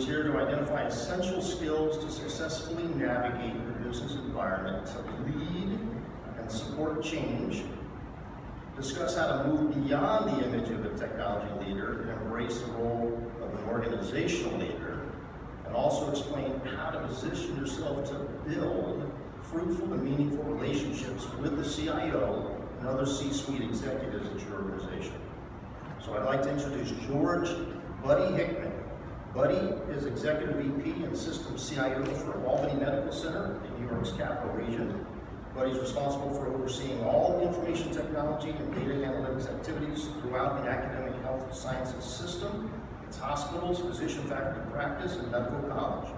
is here to identify essential skills to successfully navigate the business environment, to lead and support change, discuss how to move beyond the image of a technology leader and embrace the role of an organizational leader, and also explain how to position yourself to build fruitful and meaningful relationships with the CIO and other C-suite executives at your organization. So I'd like to introduce George Buddy Hickman. Buddy is Executive VP and Systems CIO for Albany Medical Center in New York's capital region. Buddy's responsible for overseeing all information technology and data analytics activities throughout the academic health sciences system, its hospitals, physician faculty practice, and medical college.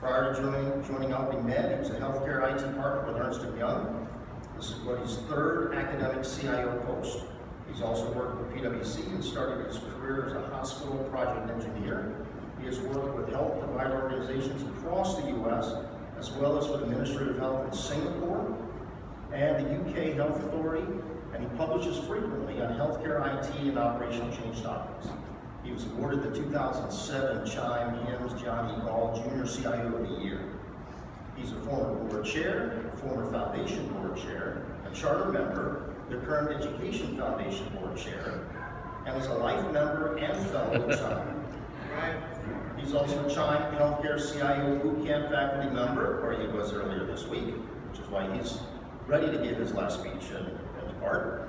Prior to joining Albany Med, he was a healthcare IT partner with Ernst & Young. This is Buddy's third academic CIO post. He's also worked with PwC and started his career as a hospital project engineer. He has worked with health provider organizations across the U.S., as well as for the Ministry of Health in Singapore and the UK Health Authority, and he publishes frequently on healthcare IT and operational change topics. He was awarded the 2007 FCHIME John E. Gall Junior CIO of the Year. He's a former board chair, former foundation board chair, a charter member, the current Education Foundation board chair, and is a life member and fellow of CHIME. He's also a CHIME Healthcare CIO Bootcamp faculty member, or he was earlier this week, which is why he's ready to give his last speech and depart.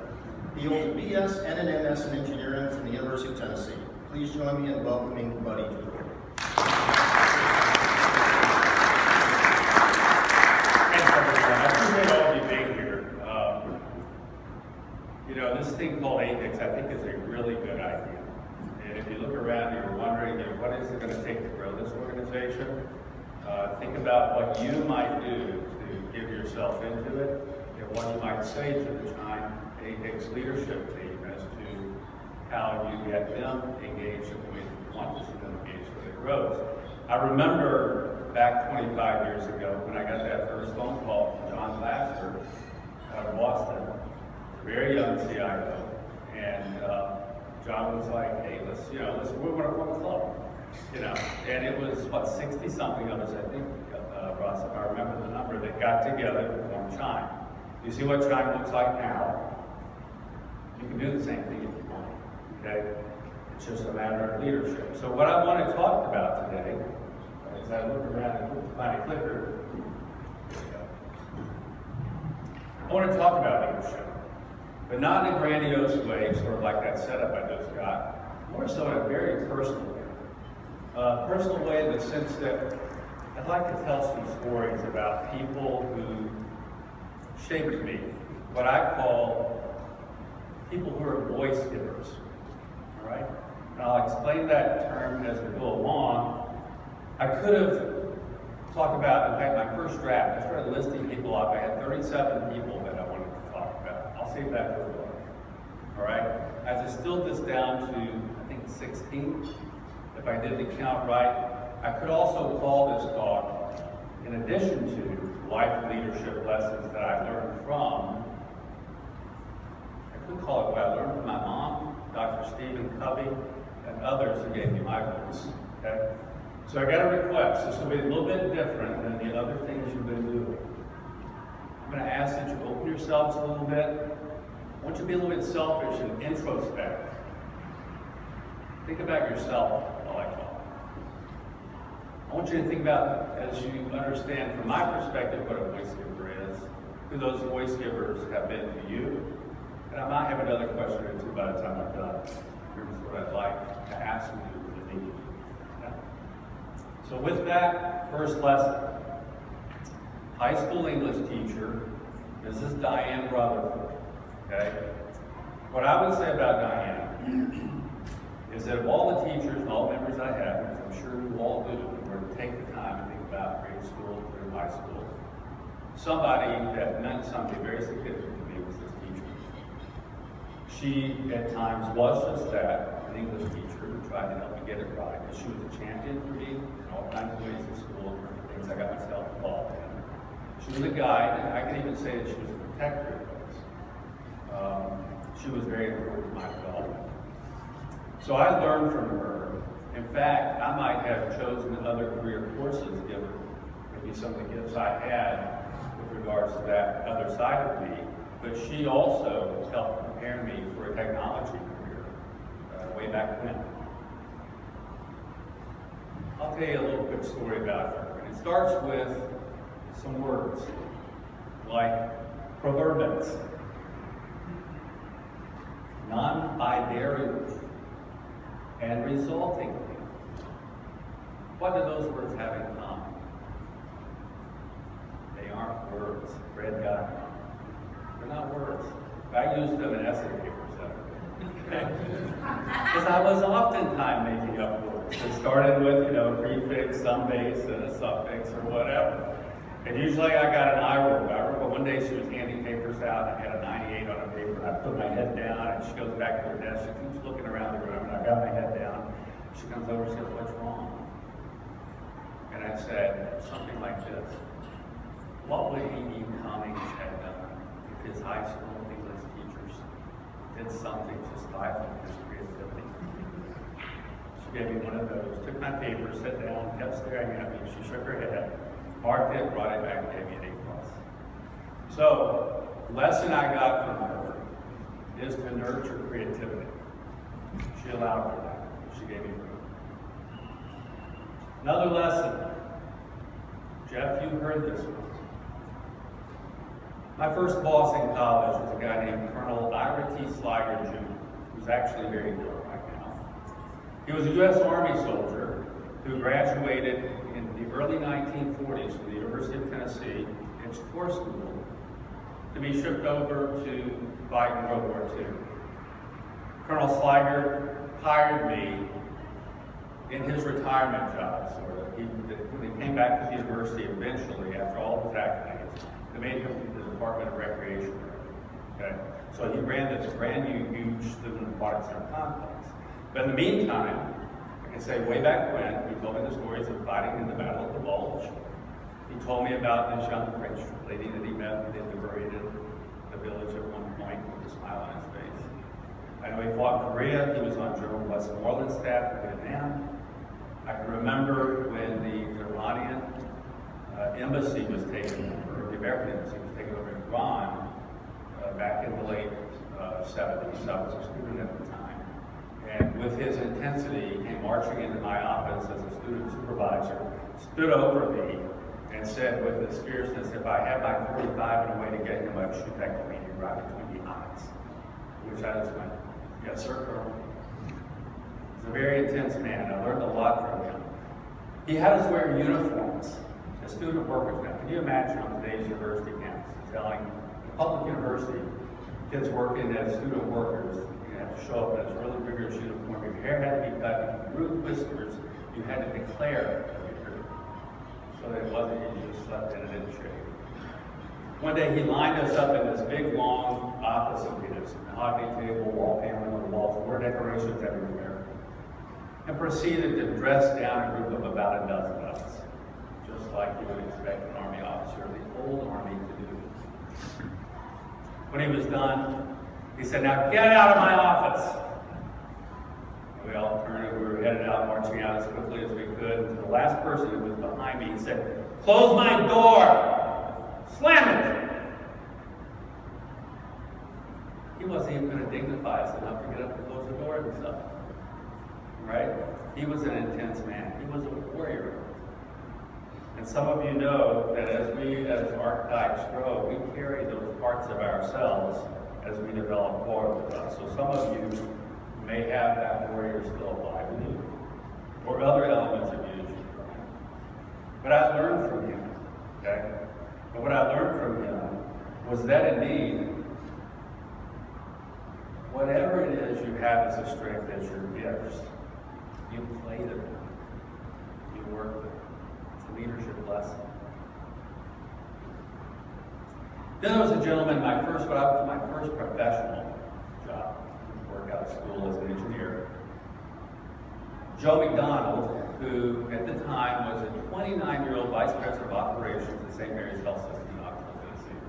He holds a BS and an MS in engineering from the University of Tennessee. Please join me in welcoming Buddy to the board. Thanks, everyone. I appreciate all of you being here. This thing called AEHIX, I think, is a really good idea. And if you look around, you're wondering, what is it going to take to grow this organization? Think about what you might do to give yourself into it, and what you might say to the CHIME AEHIX leadership team as to how you get them engaged in the way you want to see them engaged so it grows. I remember back 25 years ago when I got that first phone call from John Glasser out of Boston, a very young CIO, and John was like, hey, we're one club, and it was, 60-something of us, I think, Ross, if I remember the number, that got together to form CHIME. You see what CHIME looks like now? You can do the same thing if you want, okay? It's just a matter of leadership. So what I want to talk about today, as I look around and find a clicker, I want to talk about leadership, but not in a grandiose way, sort of like that setup I just got, more so in a very personal way. Personal way in the sense that I'd like to tell some stories about people who shaped me, what I call people who are voice givers, all right? And I'll explain that term as we go along. I could have talked about, in fact, my first draft, I started listing people off. I had 37 people that I wanted to talk about. I'll save that for the book, all right? I distilled this down to, I think, 16. If I did the count right, I could also call this talk, in addition to life leadership lessons that I learned from, I could call it what I learned from my mom, Dr. Stephen Covey, and others who gave me my voice, okay? So I got a request. This will be a little bit different than the other things you've been doing. I'm going to ask that you open yourselves a little bit. I want you to be a little bit selfish and introspect. Think about yourself while I talk. I want you to think about, as you understand from my perspective, what a voice giver is, who those voice givers have been to you. And I might have another question or two by the time I'm done. Here's what I'd like to ask you to leave. Okay? So with that, first lesson. High school English teacher, Mrs. Diane Rutherford. Okay? What I would say about Diane is that of all the teachers and all members I have, which I'm sure you all do, were to take the time to think about grade school through high school, somebody that meant something very significant to me was this teacher. She, at times, was just that, an English teacher who tried to help me get it right. And she was a champion for me in all kinds of ways in school, and things I got myself involved in. She was a guide, and I can even say that she was a protector of us. She was very important to my development. So I learned from her. In fact, I might have chosen other career courses given maybe some of the gifts I had with regards to that other side of me, but she also helped prepare me for a technology career way back when. I'll tell you a little quick story about her. And it starts with some words like proverbs, non-binary, and resulting. What do those words have in common? They aren't words. Fred got them. They're not words. I used them in essay papers. Because I was oftentimes making up words. It started with, prefix, some base, and a suffix, or whatever. And usually I got an eye roll. I remember one day she was handing papers out, and I had a 98 on a paper, and I put my head down, and she goes back to her desk. She keeps looking around the room, and I got my head down. She comes over and says, "What's wrong?" And I said something like this: "What would E.E. Cummings have done if his high school English teachers did something to stifle his creativity?" She gave me one of those, took my paper, sat down, kept staring at me. She shook her head, marked it, brought it back, and gave me an A+. So, the lesson I got from her is to nurture creativity. She allowed for that. She gave me room. Another lesson. Jeff, you heard this one. My first boss in college was a guy named Colonel Ira T. Sliger Jr., who's actually very ill right now. He was a U.S. Army soldier who graduated in the early 1940s from the University of Tennessee, its Corps School, to be shipped over to fight in World War II. Colonel Sliger hired me in his retirement job, sort of. When he came back to the university eventually, after all of his accolades, they made him the Department of Recreation. Okay? So he ran this brand new, huge student aquatic center complex. But in the meantime, I can say way back when, he told me the stories of fighting in the Battle of the Bulge. He told me about this young French lady that he met and liberated the village at one point with a smile on his face. I know he fought in Korea. He was on General Westmoreland's staff in Vietnam. I can remember when the Iranian embassy was taken over, the American embassy was taken over in Iran back in the late 70s. I was a student at the time. And with his intensity, he came marching into my office as a student supervisor, stood over me, and said with this fierceness, if I had my 45 and a way to get him, I'd shoot that Comedian right between the eyes. Which I just went, "Yes, sir, Colonel." He's a very intense man. I learned a lot from him. He had us wear uniforms as student workers. Now, can you imagine on today's university campus telling a public university, kids working as student workers, you have to show up in this really rigorous uniform. Your hair had to be cut. If you grew whiskers, you had to declare that you grew. So that it wasn't you just slept in and didn't shave. One day he lined us up in this big, long office of his, mahogany table, wall paneling on the walls, more decorations everywhere, and proceeded to dress down a group of about a dozen of us, just like you would expect an Army officer of the old Army to do. When he was done, he said, "Now get out of my office." And we all turned and we were headed out, marching out as quickly as we could. And to the last person who was behind me, he said, "Close my door! Slam it!" He wasn't even going to dignify us enough to get up and close the door himself. Right? He was an intense man. He was a warrior. And some of you know that as we, as archetypes grow, we carry those parts of ourselves as we develop more with us. So some of you may have that warrior still alive in you, or other elements of you. But I learned from him, okay? But what I learned from him was that indeed, whatever it is you have as a strength, as your gifts, you play them, you work them. It's a leadership lesson. Then there was a gentleman, my first professional job, work out of school as an engineer, Joe McDonald, who at the time was a 29-year-old vice president of operations at St. Mary's Health System in Knoxville, Tennessee.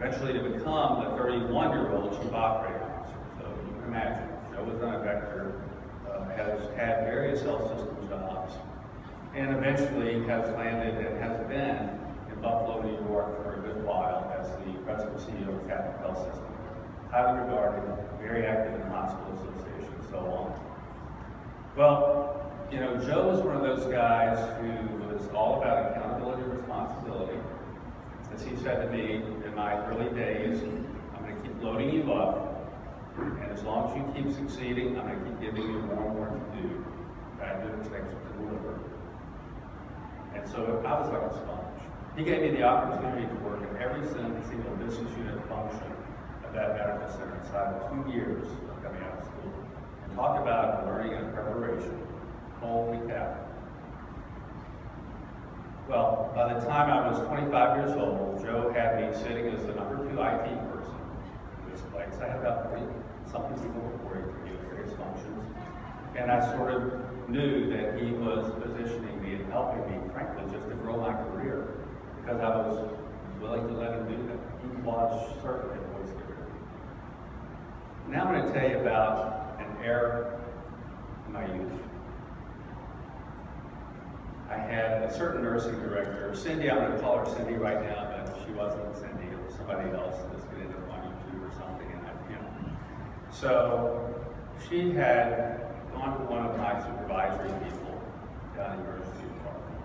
Eventually to become the 31-year-old chief operating officer. So you can imagine, Joe was on a vector, has had very various health system jobs, and eventually has landed and has been in Buffalo, New York for a good while as the president and CEO of Catholic Health System. Highly regarded, very active in hospital association, and so on. Well, you know, Joe was one of those guys who was all about accountability and responsibility. As he said to me in my early days, I'm going to keep loading you up, and as long as you keep succeeding, I'm going to keep giving you more and more to do. I do expect you to deliver. And so I was like a sponge. He gave me the opportunity to work in every single business unit function of that medical center inside of 2 years of coming out of school. And talk about learning and preparation. Holy cow. Well, by the time I was 25 years old, Joe had me sitting as the number 2 IT person in this place. I had about 40-something people reporting to me in various functions. And I sort of knew that he was positioning me and helping me, frankly, just to grow my career, because I was willing to let him do that. He was certainly a voice giver. Now I'm going to tell you about an era in my youth. I had a certain nursing director, Cindy, I'm going to call her Cindy right now, but she wasn't Cindy, it was somebody else that's going to end up on YouTube or something, and So she had gone to one of my supervisory people down in the emergency department,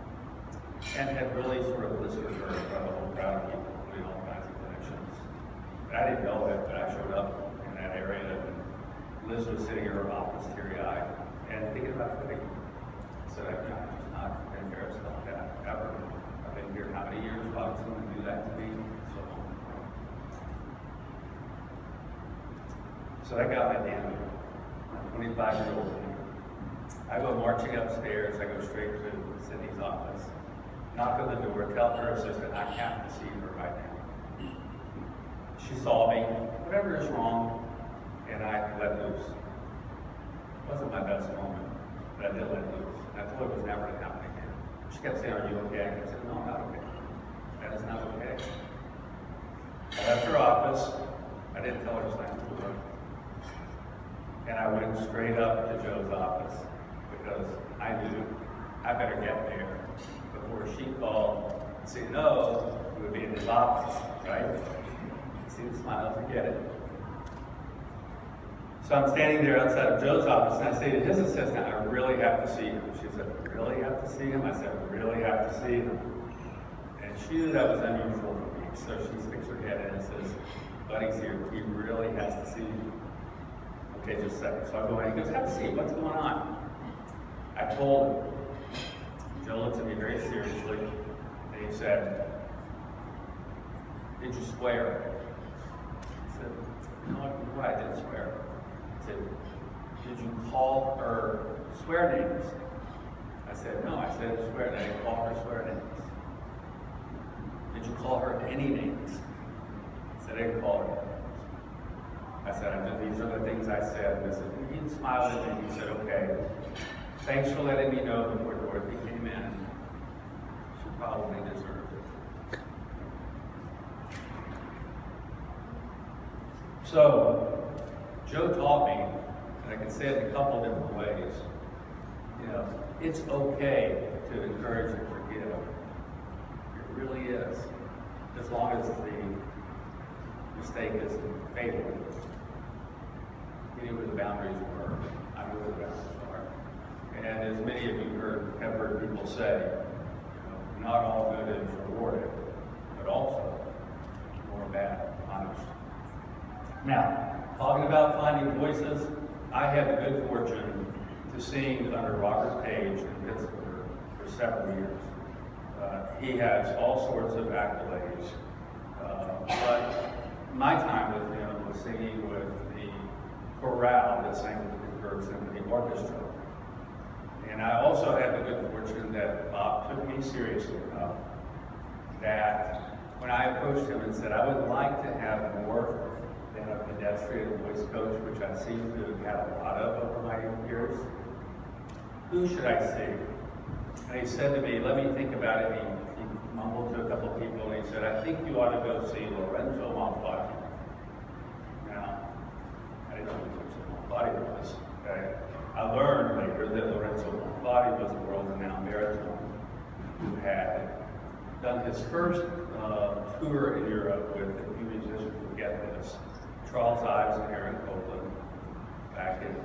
and had really sort of listed her in front of a whole crowd of people, including all kinds of clinicians. I didn't know it, but I showed up in that area, and Liz was sitting in her office, teary-eyed, and thinking about quitting. So I'm just not embarrassed about that, ever. I've been here how many years? Why would someone do that to me? So that got my damn. I'm 25-year-old. I go marching upstairs, I go straight to Cindy's office, knock on the door, tell her assistant I have to see her right now. She saw me, whatever is wrong, and I let loose. It wasn't my best moment, but I did let loose. I told her it was never going to happen again. She kept saying, "Are you okay?" I kept saying, "No, I'm not okay. That is not okay." I left her office. I didn't tell her to slam the door. And I went straight up to Joe's office because I knew I better get there before she called and said, "No, we would be in his office," right? See the smiles, I get it. So I'm standing there outside of Joe's office, and I say to his assistant, "I really have to see him." She said, "Really have to see him?" I said, "Really have to see him." And she knew that was unusual for me, so she sticks her head in and says, "Buddy's here, he really has to see you." Okay, just a second. So I go in, he goes, "Have a seat, what's going on?" I told him. Joe looked at me very seriously, and he said, "Did you swear?" I said, "No, I didn't swear." He said, "Did you call her swear names?" I said, "No, I said swear names. I didn't call her swear names." "Did you call her any names?" I said, "I didn't call her names." I said, "These are the things I said." And he smiled at me and he said, "Okay, thanks for letting me know before Dorothy came in. She probably deserved it." So, Joe taught me, and I can say it in a couple different ways, you know, it's okay to encourage and forgive. It really is, as long as the mistake isn't fatal. He knew where the boundaries were. I knew where the boundaries are. And as many of you have heard people say, you know, not all good is rewarded, but also more bad punished. Now, talking about finding voices, I had the good fortune to sing under Robert Page in Pittsburgh for several years. He has all sorts of accolades, but my time with him was singing with the chorale that sang with the Pittsburgh Symphony Orchestra. And I also had the good fortune that Bob took me seriously enough that when I approached him and said, "I would like to have more than a pedestrian voice coach," which I seem to have had a lot of over my years, "who should I see?" And he said to me, "Let me think about it." He mumbled to a couple of people and he said, "I think you ought to go see Lorenzo Malfatti." Now, I didn't know who Lorenzo Malfatti was. Okay? I learned later that Lorenzo Bonfatti was a world-renowned baritone who had done his first tour in Europe with a few musicians who get this. Charles Ives and Aaron Copland back in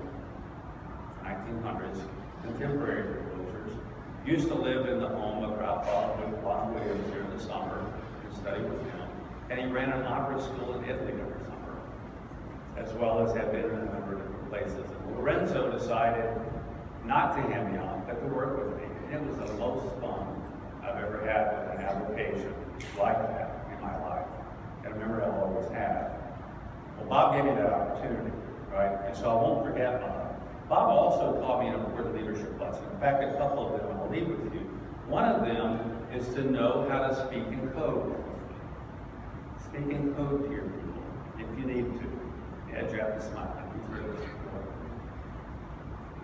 1900s, contemporary composers, used to live in the home of Ralph Vaughan Williams during the summer and study with him. And he ran an opera school in Italy every summer, as well as had been in a number of different places. And Lorenzo decided not to hem me on, but to work with me. And it was the most fun I've ever had with an application like that in my life. And remember, I'll always have. Well, Bob gave me that opportunity, right? And so I won't forget Bob. Bob also taught me an important leadership lesson. In fact, a couple of them I'll leave with you. One of them is to know how to speak in code. Speak in code to your people, if you need to. Yeah, Jeff is smiling. He's really important.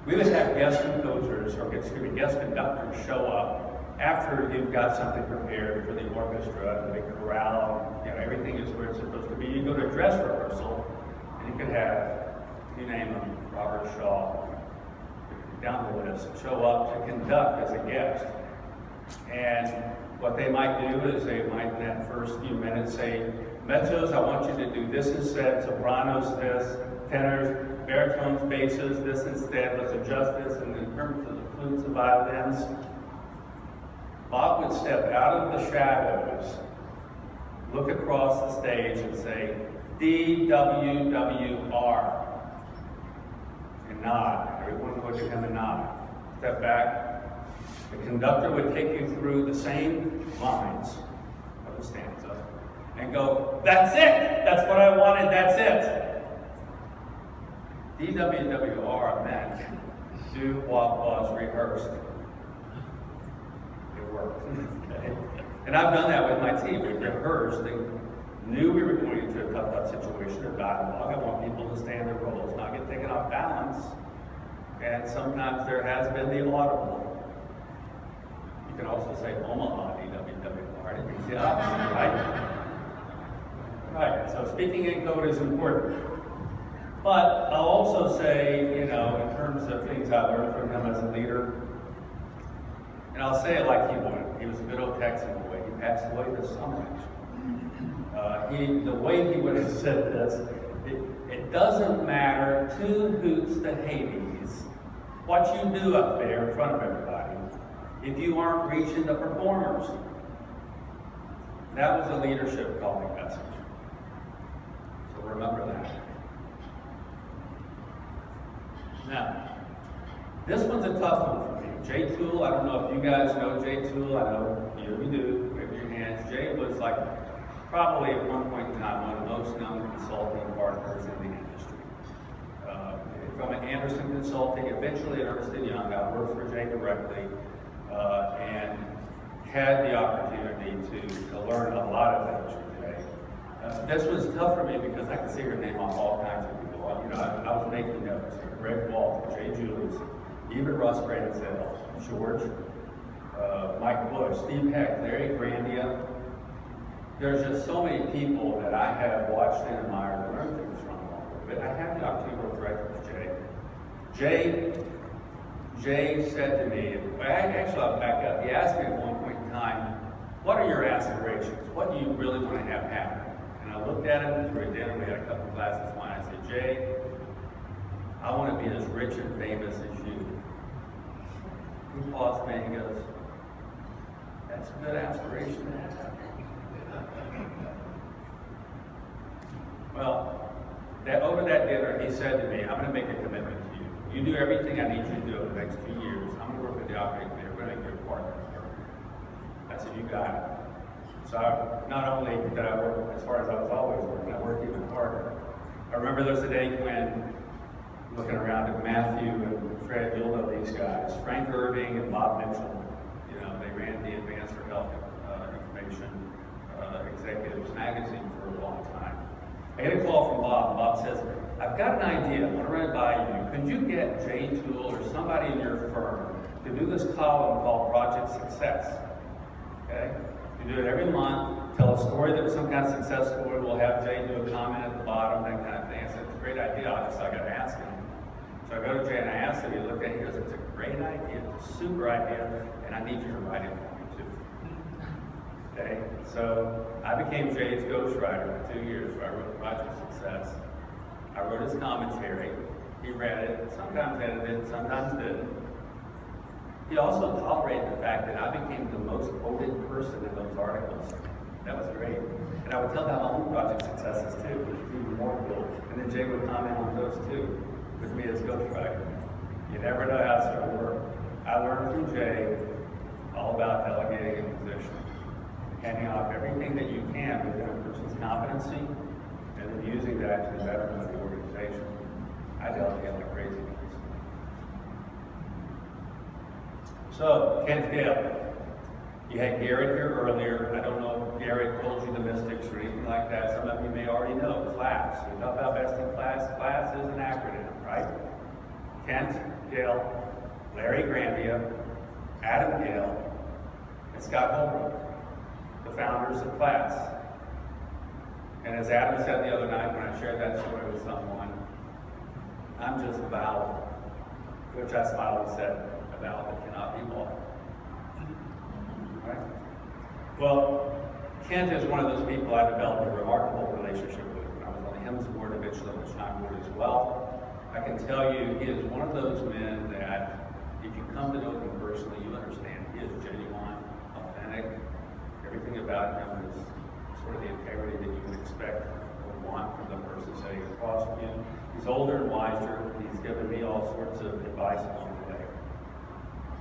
We would have guest composers, or guest conductors show up after you've got something prepared for the orchestra, the big chorale, everything is where it's supposed to be. You go to a dress rehearsal, and you could have, you name them, Robert Shaw, down the list, show up to conduct as a guest. And what they might do is they might, in that first few minutes, say, mezzos, I want you to do this instead, sopranos this, tenors, baritones, basses, this instead, let's adjust this, and in terms of the flutes and violins, Bob would step out of the shadows, look across the stage and say, D-W-W-R, and nod. Everyone would look at him and nod. Step back. The conductor would take you through the same lines of the stanza and go, that's it! That's what I wanted, that's it! D-W-W-R meant do what was rehearsed. It worked. Okay? And I've done that with my team. We rehearsed and knew we were going into a tough situation or dialogue. I want people to stay in their roles, not get taken off balance. And sometimes there has been the audible. You can also say Omaha, D-W-W-R. It means the opposite, right? Right, so speaking in code is important. But I'll also say, in terms of things I learned from him as a leader, and I'll say it like he would. He was a good old Texan boy. He passed away this summer, actually. The way he would have said this, it doesn't matter two hoots to Hades what you do up there in front of everybody if you aren't reaching the performers. That was a leadership calling message. So remember that. Now, this one's a tough one for me. Jay Toole, I don't know if you guys know Jay Toole. I know you do. Wave your hands. Jay was like probably at one point in time one of the most known consulting partners in the industry. From Anderson Consulting, eventually at Ernst & Young, I worked for Jay directly and had the opportunity to learn a lot of things from Jay. This was tough for me because I could see her name off all kinds of people. I was making notes. Greg Walton, Jay Julius, even Russ Bransell, George, Mike Bush, Steve Heck, Larry Grandia. There's just so many people that I have watched and admired and learned things from. But I had the opportunity to work directly with Jay. Jay said to me, I'll back up. He asked me at one point in time, what are your aspirations? What do you really want to have happen? And I looked at him, we were at dinner, we had a couple of glasses of wine. I said, Jay, I want to be as rich and famous as you. He paused me and he goes, that's a good aspiration to have. Well, over that dinner, he said to me, I'm going to make a commitment to you. You do everything I need you to do in the next 2 years. I'm going to work with the operating committee. We're going to make you a partner. I said, you got it. So not only did I work as hard as I was always working, I worked even harder. I remember there was a day when, looking around at Matthew and Fred, you'll know these guys, Frank Irving and Bob Mitchell, they ran the Advanced for Health Information Executives magazine for a long time. I get a call from Bob. Bob says, I've got an idea. I want to run it by you. Could you get Jay Toole or somebody in your firm to do this column called Project Success? Okay? You do it every month. Tell a story that was some kind of success story. We'll have Jay do a comment at the bottom, that kind of thing. I said, it's a great idea. I got to ask him. So I go to Jay and I asked him, he looked at it, he goes, it's a great idea, it's a super idea, and I need you to write it for me too. Okay, so I became Jay's ghostwriter for 2 years, where I wrote Project Success. I wrote his commentary, he read it, sometimes edited it, sometimes didn't. He also tolerated the fact that I became the most quoted person in those articles. That was great. And I would tell them my own project successes too, which was even more cool. And then Jay would comment on those too, with me as ghostwriter. You never know how it's going to work. I learned from Jay all about delegating a position, handing off everything that you can within a person's competency, and then using that to the betterment of the organization. I delegate like crazy. So, Kent Gale. You had Garrett here earlier. I don't know if Garrett told you the mystics or anything like that. Some of you may already know. CLASS. We talk about best in class. CLASS is an acronym, right? Kent Gale, Larry Grandia, Adam Gale, and Scott Holbrook, the founders of CLASS. And as Adam said the other night when I shared that story with someone, I'm just a vowel, which I smiled and said, a vowel that cannot be bought. Right? Well, Kent is one of those people I developed a remarkable relationship with when I was on the HIMSS board, eventually on the LFCHIME board as well. I can tell you, he is one of those men that, if you come to know him personally, you understand he is genuine, authentic. Everything about him is sort of the integrity that you would expect or want from the person sitting across from you. He's older and wiser. He's given me all sorts of advice along the way.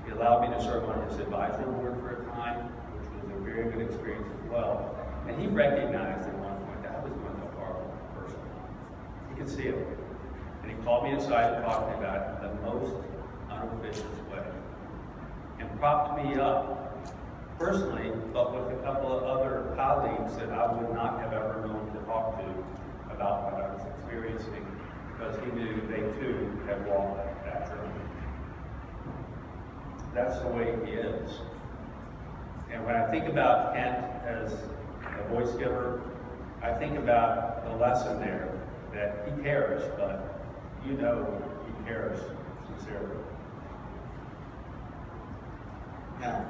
He allowed me to serve on his advisory board for a time, which was a very good experience as well. And he recognized at one point that I was going through a horrible personal time. He could see it. And he called me aside and talked to me about it in the most unofficious way. And propped me up, personally, but with a couple of other colleagues that I would not have ever known to talk to about what I was experiencing, because he knew they too had walked that journey. That's the way he is. And when I think about Kent as a voice giver, I think about the lesson there that he cares, but you know he cares sincerely. Now,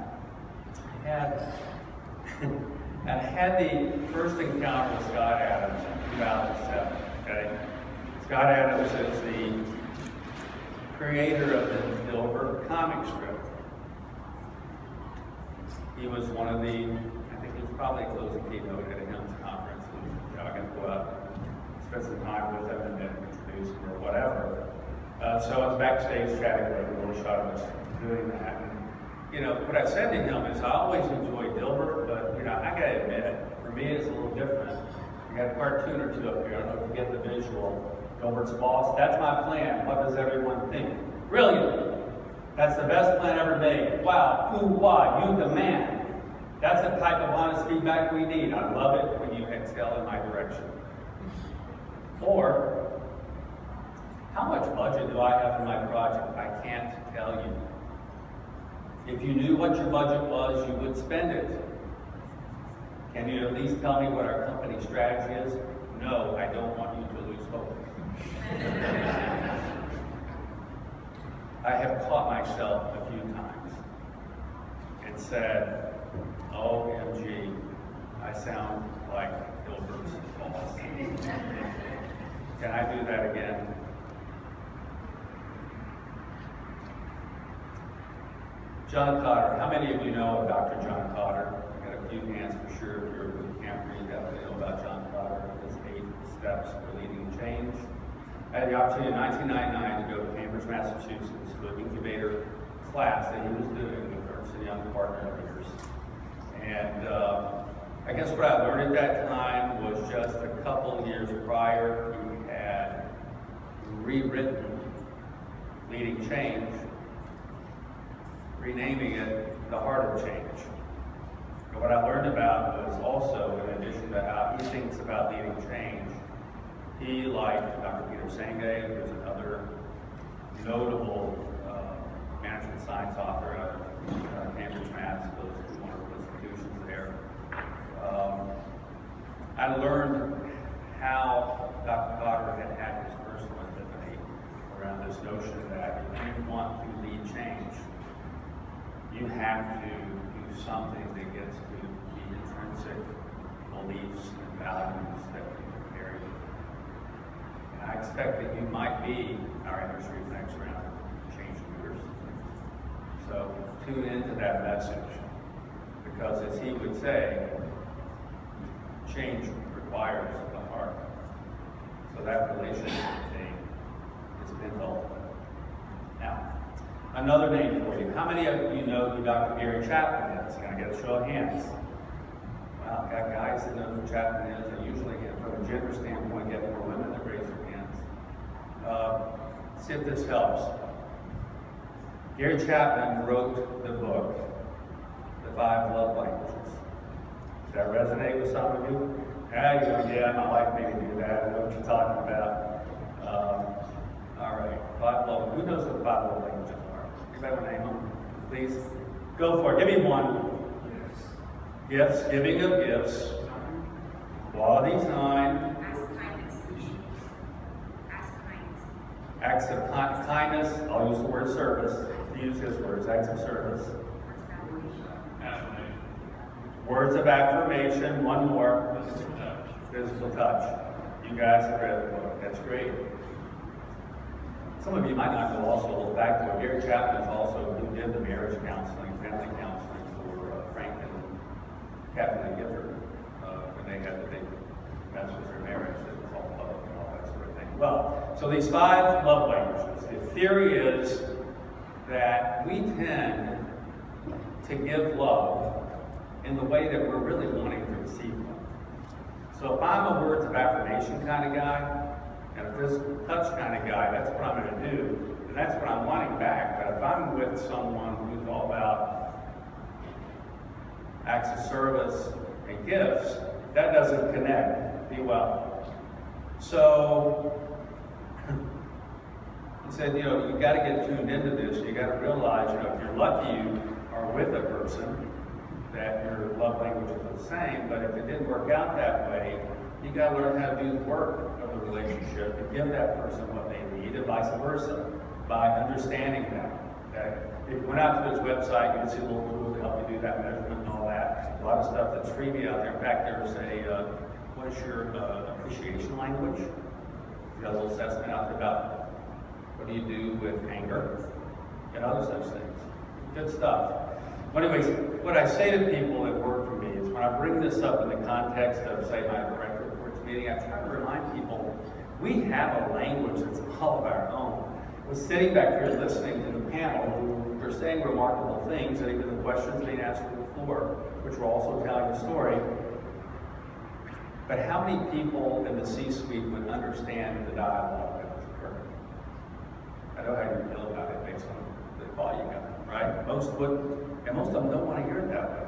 I had the first encounter with Scott Adams in 2007, okay? Scott Adams is the creator of the Dilbert comic strip. He was one of the, I think he was probably a closing keynote at a HIMSS conference. And, I got to go out and spend some time with him and then introduce him or whatever. So I was backstage chatting with him, really shot of us doing that. And, what I said to him is I always enjoy Dilbert, but, I got to admit, for me it's a little different. We got a cartoon or two up here. I don't know if you get the visual. Dilbert's boss, that's my plan. What does everyone think? Brilliant. That's the best plan ever made. Wow, who, why, you the man. That's the type of honest feedback we need. I love it when you exhale in my direction. Or, how much budget do I have for my project? I can't tell you. If you knew what your budget was, you would spend it. Can you at least tell me what our company strategy is? No, I don't want you to lose hope. I have caught myself a few times and said, OMG, I sound like Dilbert's boss. Can I do that again? John Cotter. How many of you know of Dr. John Cotter? I got a few hands for sure. If you're a camp read, definitely know about John Cotter. His 8 steps for leading change. I had the opportunity in 1999 to go to Cambridge, Massachusetts to an incubator class that he was doing with Ernst & Young partner leaders. And I guess what I learned at that time was just a couple years prior, he had rewritten Leading Change, renaming it The Heart of Change. And what I learned about was also, in addition to how he thinks about leading change, he, like Dr. Peter Senge, who's another notable management science author out of Cambridge, Mass, those two wonderful institutions there. I learned how Dr. Cotter had his personal epiphany around this notion you have to do something that gets to the intrinsic beliefs and values that people carry. And I expect that you might be our industry's next round of change leaders. So tune into that message, because as he would say, change requires the heart. So that relationship thing is pivotal. Now, another name for you. How many of you know who Dr. Gary Chapman is? Can I get a show of hands? Wow, got guys that know who Chapman is. And usually, from a gender standpoint, get more women to raise their hands. See if this helps. Gary Chapman wrote the book, The 5 Love Languages. Does that resonate with some of you? Yeah, my wife made me do that. I know what you're talking about. All right, 5 love. Who knows what the 5 love languages are? Anybody want to name them? Please go for it. Give me one. Gifts, giving of gifts. Quality time. Acts of kindness. I'll use the word service. To use his words, acts of service. Words of affirmation. One more. Physical touch. You guys have read the book. That's great. Some of you might not know also a little backstory. Gary Chapman is also who did the marriage counseling, family counseling for Frank and Captain Gifford when they had the big mess with their marriage. It was all public and all that sort of thing. Well, so these 5 love languages. The theory is that we tend to give love in the way that we're really wanting to receive love. So if I'm a words of affirmation kind of guy, and a physical touch kind of guy, that's what I'm going to do, and that's what I'm wanting back. But if I'm with someone who's all about acts of service and gifts, that doesn't connect. Be well. So he said, you got to get tuned into this. You got to realize, if you're lucky, you are with a person that your love languages are the same. But if it didn't work out that way, you got to learn how to do the work of the relationship and give that person what they need, and vice versa, by understanding that. Okay? If you went out to this website, you can see a little tool to help you do that measurement and all that. A lot of stuff that's freebie out there. In fact, there's a what is your appreciation language? You got a little assessment out there about what do you do with anger and other such things. Good stuff. Well, anyways, what I say to people that work for me is when I bring this up in the context of, say, my direct reports meeting, I try to remind people we have a language that's all of our own. We're sitting back here listening to the panel who are saying remarkable things, and even the questions being asked on the floor, which were also telling a story. But how many people in the C-suite would understand the dialogue that was occurring? I know how you feel about it based on the call you got, right? Most would. And most of them don't want to hear it that way.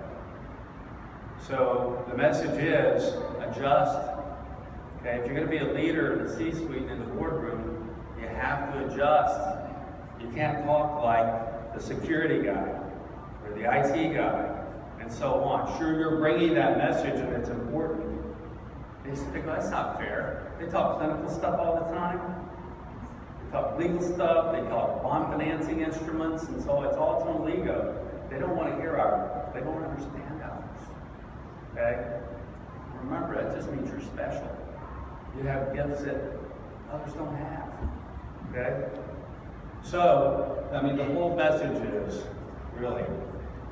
So the message is adjust. Okay, if you're going to be a leader in the C-suite and in the boardroom, you have to adjust. You can't talk like the security guy or the IT guy and so on. Sure, you're bringing that message and it's important. They go, that's not fair. They talk clinical stuff all the time. They talk legal stuff. They talk bond financing instruments, and so it's all its own lingo. They don't want to hear they don't understand ours. Okay? Remember, that just means you're special. You have gifts that others don't have. Okay? So, the whole message is really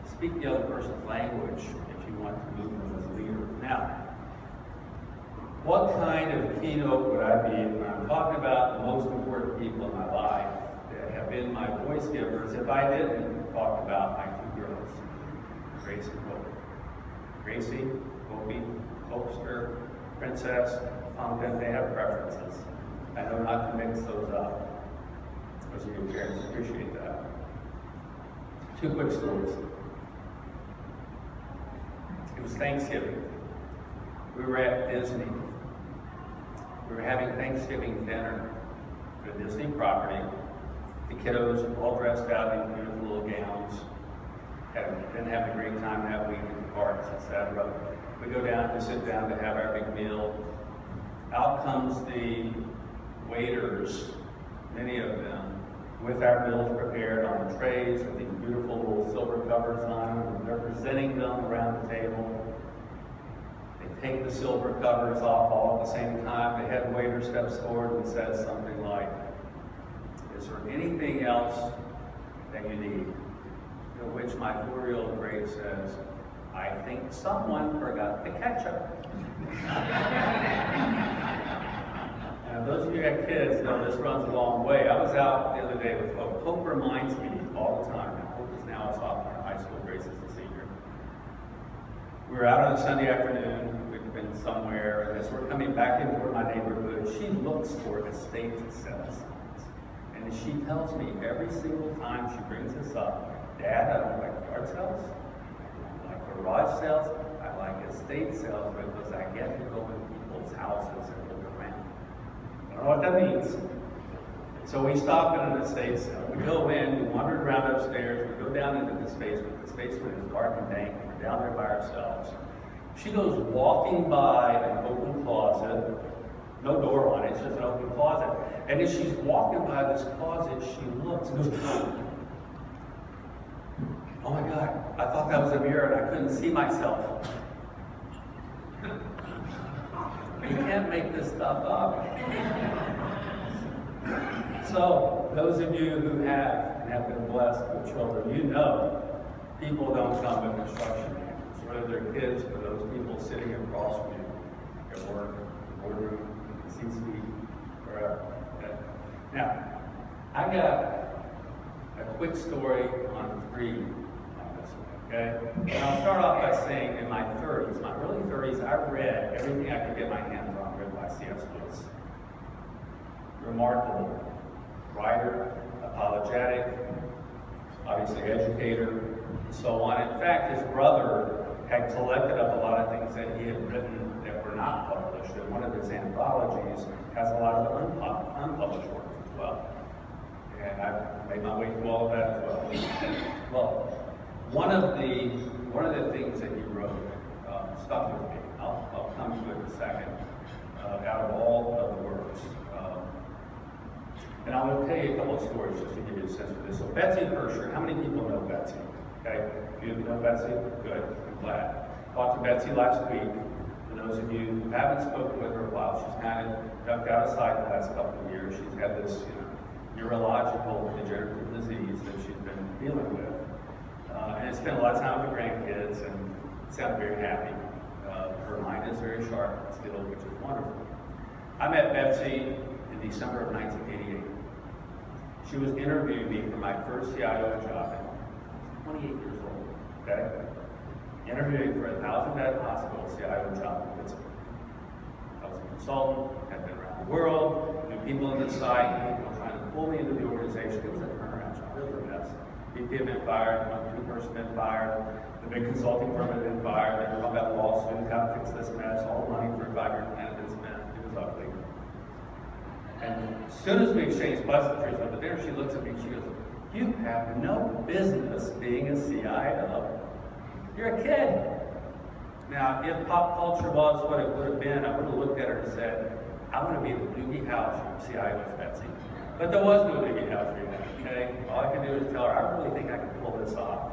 speak the other person's language if you want to move them as a leader. Now, what kind of keynote would I be when I'm talking about the most important people in my life that have been my voice givers if I didn't talk about my 2 girls, Gracie and Hope? Gracie, Hopi, Hopester, Princess, Pumpkin, they have preferences. I know not to mix those up. Those of you parents appreciate that. 2 quick stories. It was Thanksgiving. We were at Disney. We were having Thanksgiving dinner at the Disney property. The kiddos all dressed out in beautiful little gowns. Been having a great time that week in the parks, etc. We go down to sit down to have our big meal. Out comes the waiters, many of them, with our meals prepared on trays with these beautiful little silver silver covers on them, and they're presenting them around the table. They take the silver covers off all at the same time. The head waiter steps forward and says something like, "Is there anything else that you need?" To which my 4-year-old Grace says, "I think someone forgot the ketchup." Now, those of you who have kids know this runs a long way. I was out the other day with Hope. Hope reminds me all the time. Hope is now a sophomore in high school. Grace is a senior. We were out on a Sunday afternoon. We'd been somewhere, and as we're coming back into my neighborhood, she looks for estate sale signs. And she tells me every single time she brings this up, "Dad, I don't like yard sales. I don't like garage sales. I like estate sales because I get to go in people's houses and look around." I don't know what that means. So we stop at an estate sale. We go in, we wander around upstairs, we go down into this basement. This basement is dark and dank. We're down there by ourselves. She goes walking by an open closet, no door on it, it's just an open closet. And as she's walking by this closet, she looks and goes, "Oh my God, I thought that was a mirror and I couldn't see myself." You can't make this stuff up. So, those of you who have been blessed with children, you know people don't come with instruction manuals, whether they're kids or those people sitting across from you at work, boardroom, C-suite, wherever. Okay. Now, I got a quick story on 3 on this one, okay? And I'll start off by saying in my 30s, my early 30s, I read everything I could get my hands on read by C.S. Lewis. Remarkable writer, apologetic, obviously educator, and so on. In fact, his brother had collected up a lot of things that he had written that were not published, and one of his anthologies has a lot of unpublished works as well. And I made my way through all of that as well. Well, one of the things that he wrote stuck with me. I'll come to it in a second. Out of all of the works. And I will tell you a couple of stories just to give you a sense of this. So Betsy Hersher, how many people know Betsy? Okay, if you know Betsy, good, I'm glad. Talked to Betsy last week. For those of you who haven't spoken with her in a while, she's kind of ducked out of sight the last couple of years. She's had this neurological degenerative disease that she's been dealing with. And spent a lot of time with her grandkids and sounded very happy. Her mind is very sharp still, which is wonderful. I met Betsy in December of 1988. She was interviewing me for my first CIO job. I was 28 years old, okay? Interviewing for a 1,000-bed hospital CIO job in Pittsburgh. I was a consultant, had been around the world, knew people in the site, people trying to pull me into the organization. It was a turnaround job, it was a mess. VP had been fired, one person had been fired, the big consulting firm had been fired, they were talking about lawsuits, how to fix this mess, all the money for a 5-year plan of this mess. It was ugly. And as soon as we exchanged pleasantries over there, she looks at me and she goes, "You have no business being a CIO. You're a kid." Now, if pop culture was what it would have been, I would have looked at her and said, "I want to be the Doogie Howser of CIOs, Betsy." But there was no Doogie Howser yet, okay? All I could do is tell her, I really think I can pull this off.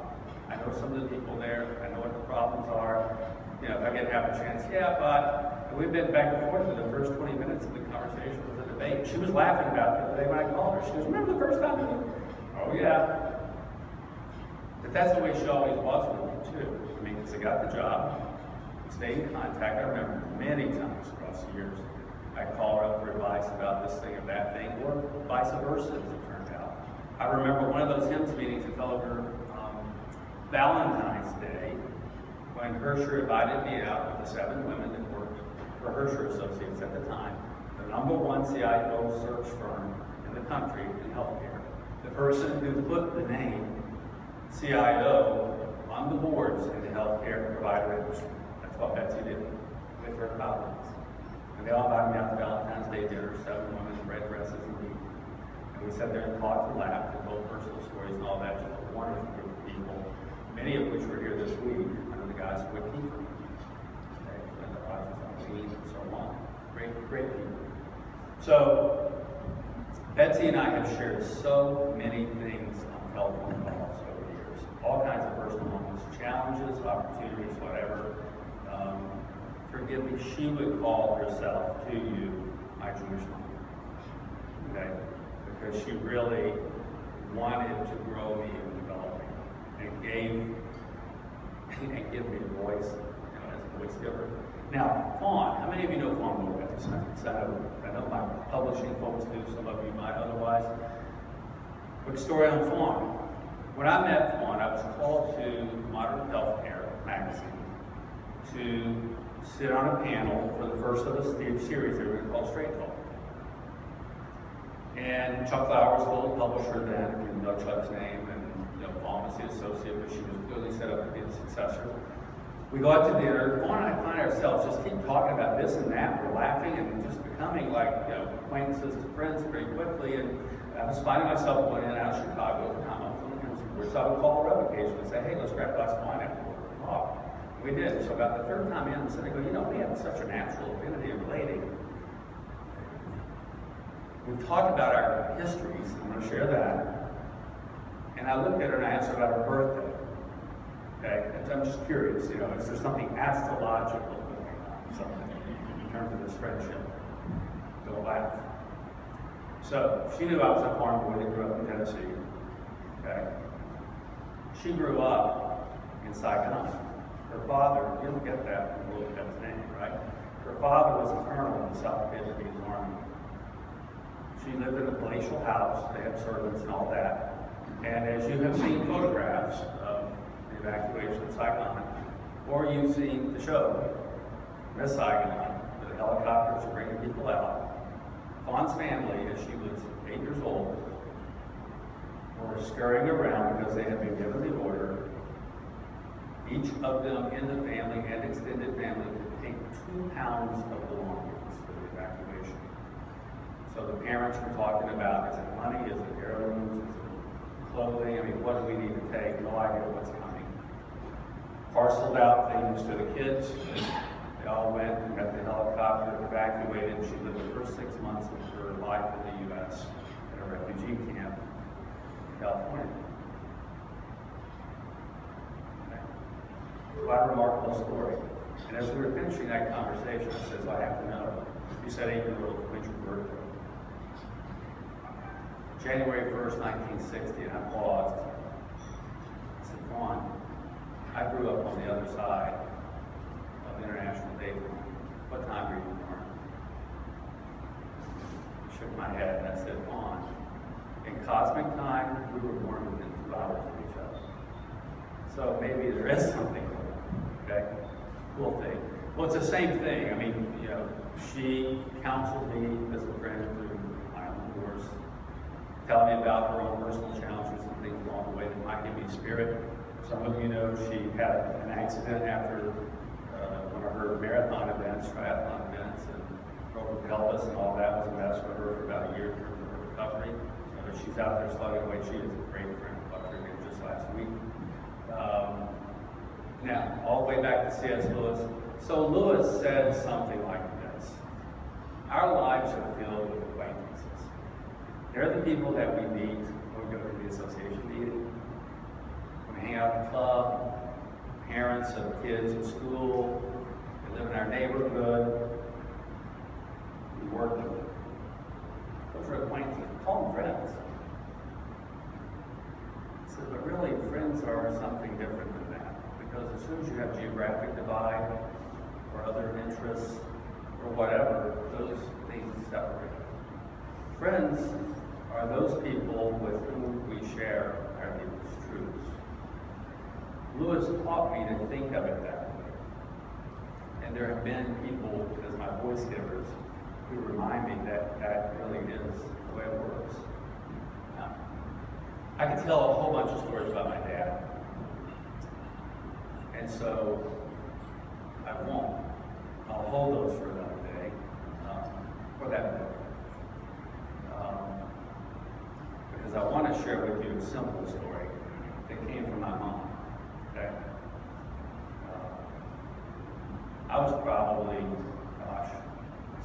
I know some of the people there. I know what the problems are. If I get half a chance, yeah, but we've been back and forth for the first 20 minutes of the conversation was a debate. She was laughing about it the other day when I called her. She goes, "Remember the first time?" Oh, yeah. But that's the way she always was with me, too. I mean, because I got the job, stayed in contact. I remember many times across the years, I call her up for advice about this thing or that thing, or vice versa, as it turned out. I remember one of those HIMSS meetings that fell over Valentine's Day, when Hersher invited me out with the 7 women that worked for Hersher Associates at the time, the #1 CIO search firm in the country in healthcare. The person who put the name CIO on the boards in the healthcare provider industry. That's what Betsy did with her colleagues. And they all invited me out to Valentine's Day dinner, 7 women in red dresses and me. And we sat there and talked and laughed and told personal stories and all that. Just a wonderful group of people, many of which were here this week. I know the guys who would keep them. And the Rogers on team and so on. Great people. So, Betsy and I have shared so many things on telephone calls over the years. All kinds of forgive me, she would call herself to you my Jewish mom. Okay? Because she really wanted to grow me and develop me, and give me a voice, as a voice giver. Now, Fawn, how many of you know Fawn Lopez? I know my publishing folks do, some of you might otherwise. Quick story on Fawn. When I met Fawn, I was called to Modern Healthcare magazine to sit on a panel for the first of a series they were going to call Straight Talk. And Chuck Lauer was still a publisher then, if you know Chuck's name, and Fawn was the associate, but she was clearly set up to be the successor. We go out to dinner. Fawn and I find ourselves just keep talking about this and that. We're laughing and just becoming like acquaintances to friends pretty quickly. And I was finding myself going in and out of Chicago at the time. I was on the Hills, so I would call her up occasionally and say, hey, let's grab a glass of wine after work and talk. We did. So about the third time in, I said, we have such a natural affinity in relating. We've talked about our histories. I'm going to share that. And I looked at her and I asked her about her birthday. Okay? And I'm just curious, is there something astrological going on, something in terms of this friendship? Don't laugh. So she knew I was a farm boy that grew up in Tennessee. Okay? She grew up in Saigon. Her father, you don't get that when you look at his name, right? Her father was a colonel in the South Vietnamese Army. She lived in a palatial house. They had servants and all that. And as you have seen photographs of the evacuation of Saigon, or you've seen the show, Miss Saigon, where the helicopters are bringing people out, Fawn's family, as she was 8 years old, were scurrying around because they had been given the order, each of them in the family and extended family to take 2 pounds of belongings for the evacuation. So the parents were talking about, is it money, is it heirlooms, is it clothing, what do we need to take? No idea what's coming. Parceled out things to the kids. They all went and got the helicopter evacuated. She lived the first 6 months of her life in the U.S. at a refugee camp in California. Quite a remarkable story. And as we were finishing that conversation, I said, I have to know. You said 8-year-old, when's your birthday? January 1st, 1960, and I paused. I said, Fawn, I grew up on the other side of International Date Line. What time were you born? I shook my head and I said, Fawn, in cosmic time, we were born within 2 hours of each other. So maybe there is something going on, okay? Cool thing. Well, it's the same thing. She counseled me as a friend through my own course, telling me about her own personal challenges and things along the way that might give me spirit. Some of you know she had an accident after one of her marathon events, triathlon events, and broke her pelvis and all that was a mess for her for about a year in terms of her recovery. But she's out there slugging away. She is a great friend. I talked to her again just last week. Now, all the way back to C.S. Lewis. So Lewis said something like this: our lives are filled with acquaintances. They're the people that we meet when we go to the association meeting, when we hang out at the club, parents of kids in school, they live in our neighborhood, we work with them. Those are acquaintances. Call them friends. So, but really, friends are something different than that. Because as soon as you have geographic divide or other interests or whatever, those things separate. Friends are those people with whom we share our deepest truths. Lewis taught me to think of it that way. And there have been people, as my voice givers, who remind me that that really is the way it works. Now, I could tell a whole bunch of stories about my dad. And so I won't. I'll hold those for another day, for that book. Because I want to share with you a simple story that came from my mom. Okay? I was probably,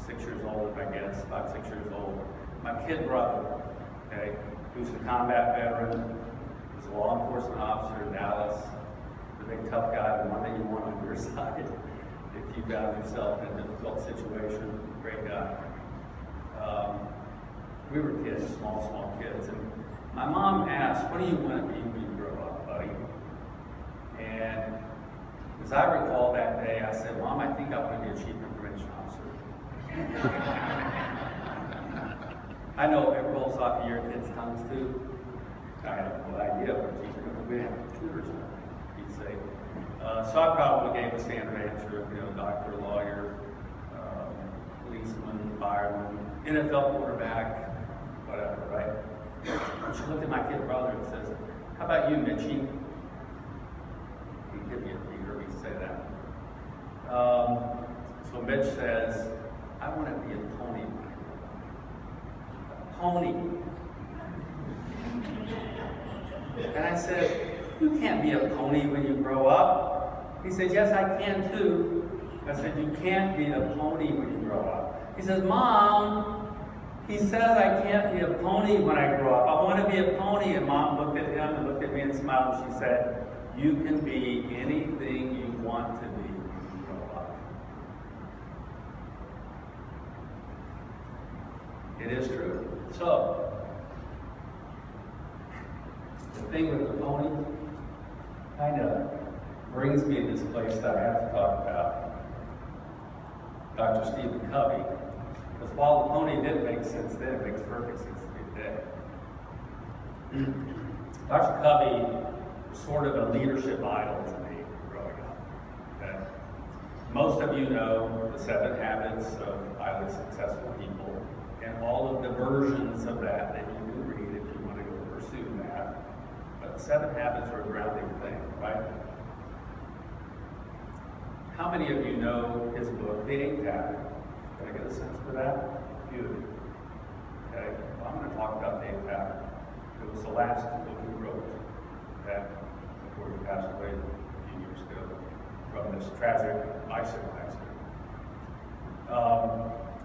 6 years old, I guess, 5, 6 years old. My kid brother, okay, who's a combat veteran, was a law enforcement officer in Dallas, the big tough guy, the one that you want on your side. if you found yourself in a difficult situation. Great guy. We were kids, small kids, and my mom asked, "What do you want to be when you grow up, buddy?" And as I recall that day, I said, "Mom, I think I want to be a chief information officer." I know it rolls off of your kids' tongues too. I have no idea what chief information. We have computers, he'd say. So I probably gave a standard answer, doctor, lawyer, policeman, fireman, NFL quarterback, whatever, right? And she looked at my kid brother and says, "How about you, Mitchie?" He give me a finger, we say that. So Mitch says, "I want to be a pony." A pony. And I said, "You can't be a pony when you grow up." He said, "Yes, I can too." I said, "You can't be a pony when you grow up." He says, "Mom, he says I can't be a pony when I grow up. I want to be a pony." And Mom looked at him and looked at me and smiled, and she said, "You can be anything you want to be when you grow up." It is true. So, the thing with the pony kind of brings me to this place that I have to talk about Dr. Stephen Covey. Because while the pony didn't make sense then, it makes perfect sense to me today. Dr. Covey was sort of a leadership idol to me growing up. Okay? Most of you know the 7 Habits of Highly Successful People and all of the versions of that you can read if you want to go pursue that. But 7 Habits are a grounding thing, right? How many of you know his book, The 8th Habit? Can I get a sense for that? A few of you. Okay, well, I'm going to talk about The 8th Habit. It was the last book he wrote, okay, before he passed away a few years ago from this tragic bicycle accident.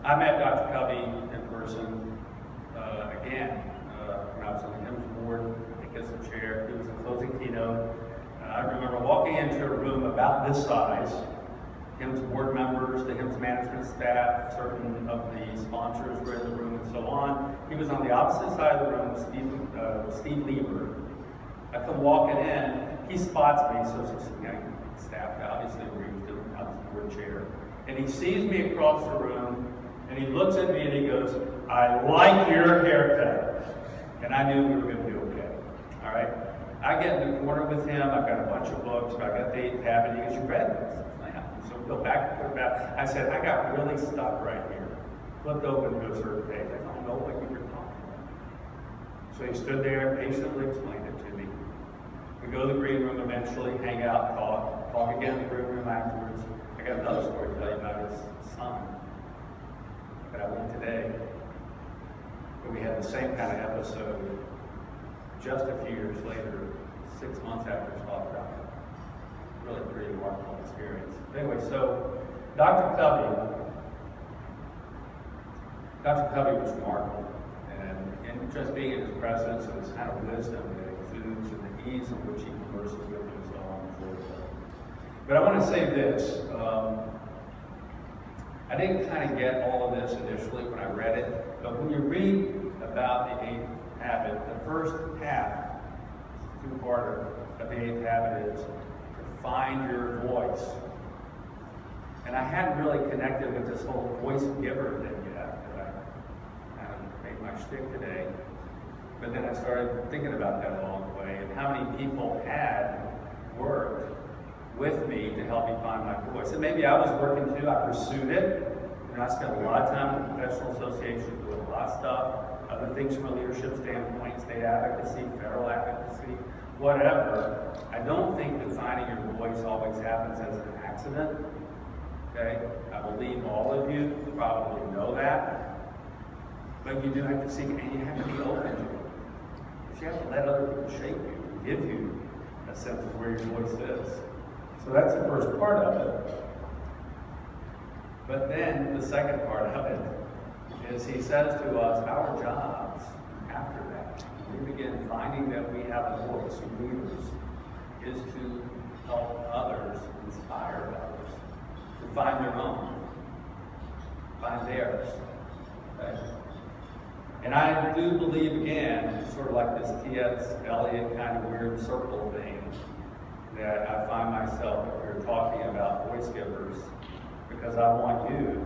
I met Dr. Covey in person again when I was on the HIMSS board, I think as a chair. He was a closing keynote. I remember walking into a room about this size, HIMSS board members, the HIMSS management staff, certain of the sponsors were in the room, and so on. He was on the opposite side of the room with Steve Lieber. I come walking in, he spots me, so staff obviously briefed him, I was the board chair, and he sees me across the room, and he looks at me and he goes, "I like your haircut." And I knew we were going to be okay. All right? I get in the corner with him. I've got a bunch of books. I got The 8th Habit. He goes, "You read this?" So we go back and forth back. I said, "I got really stuck right here." Flipped open to a certain page. I don't know what you were talking about. So he stood there and patiently explained it to me. We go to the green room eventually, hang out, talk again in the green room afterwards. I got another story to tell you about his son that I went today. But we had the same kind of episode just a few years later, 6 months after his father died. Really pretty remarkable experience. Anyway, so Dr. Covey was remarkable. And just being in his presence and his kind of wisdom that exudes and the ease in which he converses with him and so on and so forth. But I want to say this. I didn't kind of get all of this initially when I read it, but when you read about the 8th Habit, the first half, 2-parter of the 8th Habit is to find your voice. And I hadn't really connected with this whole voice giver thing yet, that I kind of made my shtick today. But then I started thinking about that along the way and how many people had worked with me to help me find my voice. And maybe I was working too, I pursued it. And I spent a lot of time in professional associations doing a lot of stuff, other things from a leadership standpoint, state advocacy, federal advocacy, whatever. I don't think that finding your voice always happens as an accident. Okay? I believe all of you probably know that. But you do have to seek, and you have to be open to it. You have to let other people shape you, give you a sense of where your voice is. So that's the first part of it. But then the second part of it is he says to us, our jobs after that, when we begin finding that we have a voice, leaders, is to help others, inspire others, to find their own, find theirs. Okay? And I do believe, again, sort of like this T.S. Eliot kind of weird circle thing, that I find myself up here talking about voice givers, because I want you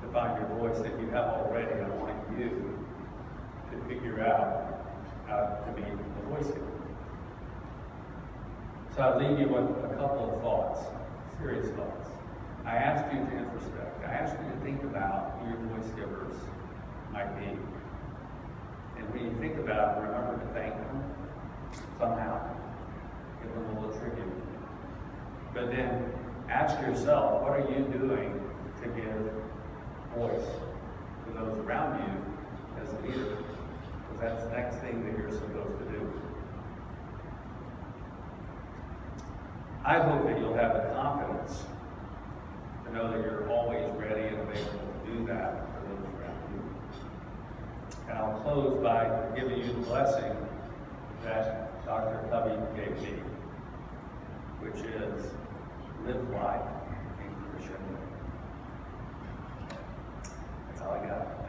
to find your voice. If you have already, I want you to figure out how to be a voice giver. So I leave you with a couple of thoughts, serious thoughts. I ask you to introspect. I ask you to think about who your voice givers might be. And when you think about it, remember to thank them somehow. Give them a little tribute. But then ask yourself, what are you doing to give voice to those around you as a leader? Because that's the next thing that you're supposed to do. I hope that you'll have the confidence to know that you're always ready and available to do that for those around you. And I'll close by giving you the blessing that Dr. Covey gave me, which is live life in crescendo. That's all I got.